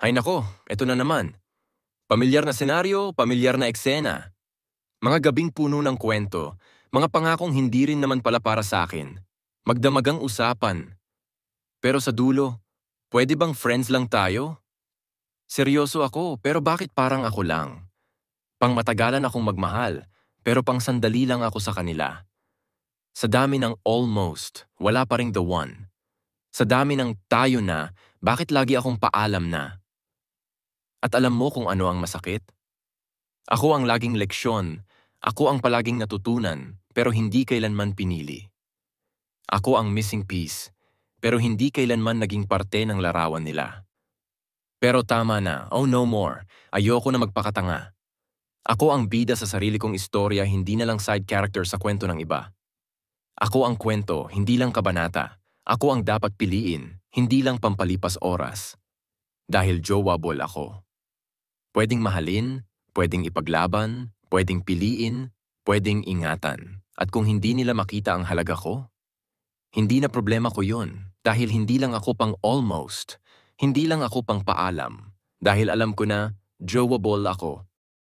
Ay nako, eto na naman. Pamilyar na senaryo, pamilyar na eksena. Mga gabing puno ng kwento, mga pangakong hindi rin naman pala para sa akin. Magdamagang usapan. Pero sa dulo, pwede bang friends lang tayo? Seryoso ako, pero bakit parang ako lang? Pangmatagalan akong magmahal, pero pang sandali lang ako sa kanila. Sa dami ng almost, wala pa ring the one. Sa dami ng tayo na, bakit lagi akong paalam na? At alam mo kung ano ang masakit? Ako ang laging leksyon, ako ang palaging natutunan, pero hindi kailanman pinili. Ako ang missing piece, pero hindi kailanman naging parte ng larawan nila. Pero tama na, oh no more, ayoko na magpakatanga. Ako ang bida sa sarili kong istorya, hindi na lang side character sa kwento ng iba. Ako ang kwento, hindi lang kabanata. Ako ang dapat piliin, hindi lang pampalipas oras. Dahil jowable ako. Pwedeng mahalin, pwedeng ipaglaban, pwedeng piliin, pwedeng ingatan. At kung hindi nila makita ang halaga ko, hindi na problema ko yun. Dahil hindi lang ako pang almost. Hindi lang ako pang paalam. Dahil alam ko na, jowable ako.